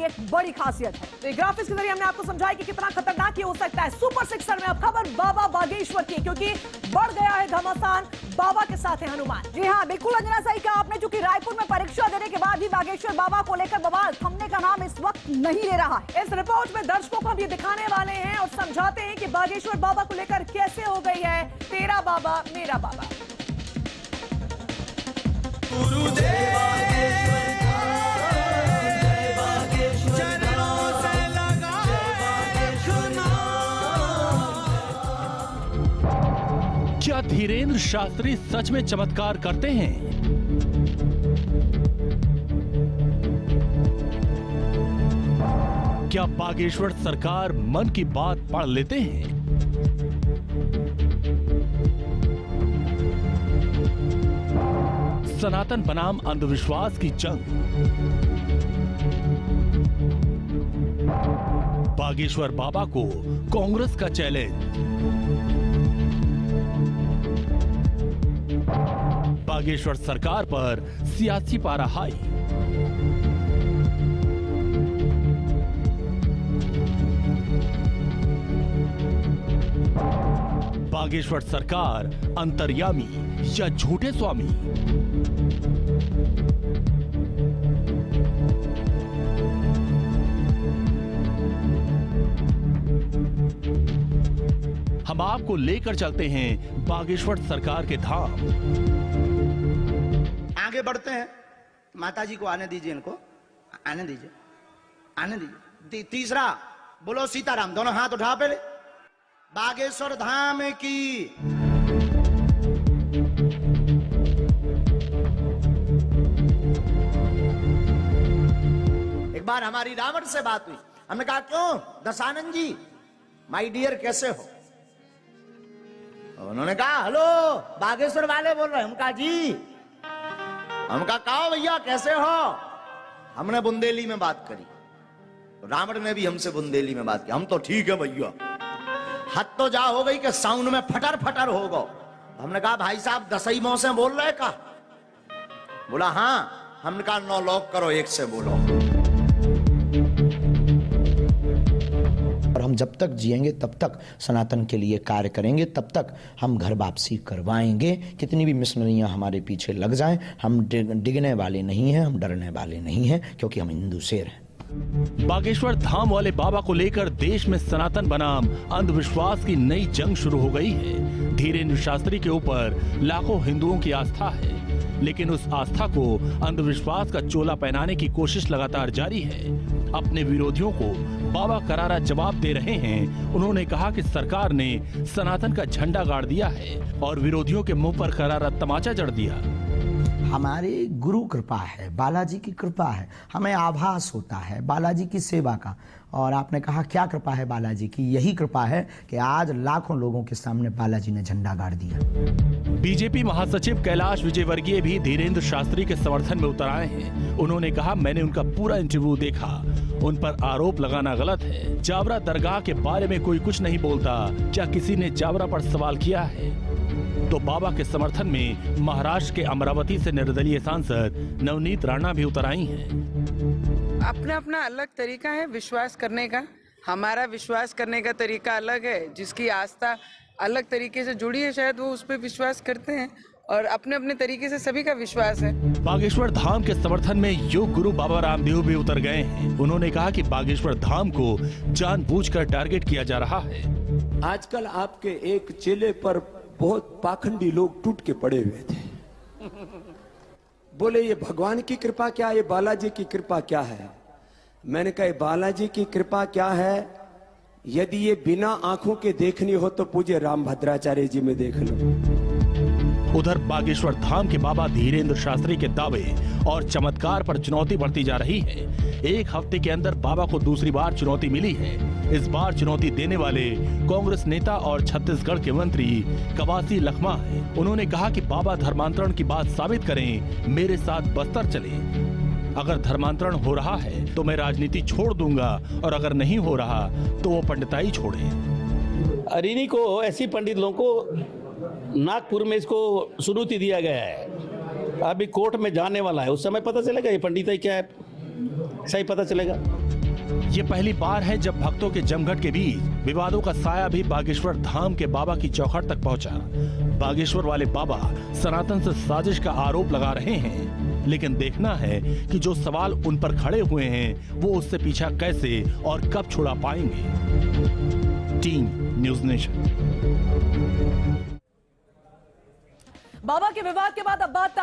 की एक बड़ी खासियत है। तो ग्राफिक्स के जरिए हमने आपको समझाया कि कितना खतरनाक ये हो सकता है। सुपर सिक्सर में अब खबर बाबा बागेश्वर की, क्योंकि बढ़ गया है घमासान, बाबा के साथ है हनुमान। जी हाँ, बिल्कुल अंजना, सही कहा आपने। चूंकि रायपुर में परीक्षा देने के बाद भी बागेश्वर बाबा को लेकर बवाल थमने का नाम इस वक्त नहीं ले रहा है। इस रिपोर्ट में दर्शकों को हम ये दिखाने वाले हैं और समझाते हैं कि बागेश्वर बाबा को लेकर कैसे हो गई है तेरा बाबा मेरा बाबा। क्या धीरेन्द्र शास्त्री सच में चमत्कार करते हैं? क्या बागेश्वर सरकार मन की बात पढ़ लेते हैं? सनातन बनाम अंधविश्वास की जंग, बागेश्वर बाबा को कांग्रेस का चैलेंज, बागेश्वर सरकार पर सियासी पारा हाई, बागेश्वर सरकार अंतर्यामी या झूठे स्वामी। हम आपको लेकर चलते हैं बागेश्वर सरकार के धाम। आगे बढ़ते हैं। माताजी को आने दीजिए, इनको आने दीजिए, आने दीजिए। तीसरा बोलो सीताराम, दोनों हाथ उठा पहले। बागेश्वर धाम की। एक बार हमारी रावण से बात हुई, हमने कहा क्यों दशानंद जी माय डियर कैसे हो? उन्होंने कहा हेलो बागेश्वर वाले बोल रहे हैं। हम कहा जी, हम कहा भैया कैसे हो? हमने बुंदेली में बात करी, रावण ने भी हमसे बुंदेली में बात की। हम तो ठीक है भैया। हद तो जा हो गई कि साउंड में फटर फटर हो गो। हमने कहा भाई साहब दसई मौ से बोल रहे का? बोला हाँ। हमने कहा 9 लॉक करो, 1 से बोलो। और हम जब तक जिएंगे तब तक सनातन के लिए कार्य करेंगे, तब तक हम घर वापसी करवाएंगे। कितनी भी मिशनरियां हमारे पीछे लग जाएं, हम डिगने वाले नहीं हैं, हम डरने वाले नहीं हैं, क्योंकि हम हिंदू शेर हैं। बागेश्वर धाम वाले बाबा को लेकर देश में सनातन बनाम अंधविश्वास की नई जंग शुरू हो गई है। धीरेन्द्र शास्त्री के ऊपर लाखों हिंदुओं की आस्था है, लेकिन उस आस्था को अंधविश्वास का चोला पहनाने की कोशिश लगातार जारी है। अपने विरोधियों को बाबा करारा जवाब दे रहे हैं। उन्होंने कहा कि सरकार ने सनातन का झंडा गाड़ दिया है और विरोधियों के मुंह पर करारा तमाचा जड़ दिया। हमारे गुरु कृपा है, बालाजी की कृपा है, हमें आभास होता है बालाजी की सेवा का। और आपने कहा क्या कृपा है बालाजी की? यही कृपा है कि आज लाखों लोगों के सामने बालाजी ने झंडा गाड़ दिया। बीजेपी महासचिव कैलाश विजयवर्गीय भी धीरेन्द्र शास्त्री के समर्थन में उतर आए हैं। उन्होंने कहा मैंने उनका पूरा इंटरव्यू देखा, उन पर आरोप लगाना गलत है। जावरा दरगाह के बारे में कोई कुछ नहीं बोलता। क्या किसी ने जावरा पर सवाल किया है? तो बाबा के समर्थन में महाराष्ट्र के अमरावती से निर्दलीय सांसद नवनीत राणा भी उतर आई हैं। अपना अपना अलग तरीका है विश्वास करने का। हमारा विश्वास करने का तरीका अलग है। जिसकी आस्था अलग तरीके से जुड़ी है शायद वो उस पर विश्वास करते हैं, और अपने अपने तरीके से सभी का विश्वास है। बागेश्वर धाम के समर्थन में योग गुरु बाबा रामदेव भी उतर गए हैं। उन्होंने कहा कि बागेश्वर धाम को जानबूझकर टारगेट किया जा रहा है। आजकल आपके एक चेले पर बहुत पाखंडी लोग टूट के पड़े हुए थे। बोले ये भगवान की कृपा क्या, ये बालाजी की कृपा क्या है? मैंने कहा बालाजी की कृपा क्या है? यदि ये बिना आंखों के देखनी हो तो पूज्य रामभद्राचार्य जी में देख लो। उधर बागेश्वर धाम के बाबा धीरेन्द्र शास्त्री के दावे और चमत्कार पर चुनौती बढ़ती जा रही है। एक हफ्ते के अंदर बाबा को दूसरी बार चुनौती मिली है। इस बार चुनौती देने वाले कांग्रेस नेता और छत्तीसगढ़ के मंत्री कवासी लखमा हैं। उन्होंने कहा कि बाबा धर्मांतरण की बात साबित करें, मेरे साथ बस्तर चले। अगर धर्मांतरण हो रहा है तो मैं राजनीति छोड़ दूंगा, और अगर नहीं हो रहा तो वो पंडिताई छोड़े। अरिनी को ऐसी पंडित लोगों को नागपुर में इसको सुनौती दिया गया है। अभी कोर्ट में जाने वाला है, उस समय पता चलेगा ये पंडिताई क्या है, सही पता चलेगा। ये पहली बार है जब भक्तों के जमघट के बीच विवादों का साया भी बागेश्वर धाम के बाबा की चौखट तक पहुंचा। बागेश्वर वाले बाबा सनातन से साजिश का आरोप लगा रहे हैं, लेकिन देखना है कि जो सवाल उन पर खड़े हुए हैं वो उससे पीछा कैसे और कब छुड़ा पाएंगे। Team news nation. बाबा के विवाद के बाद अब बात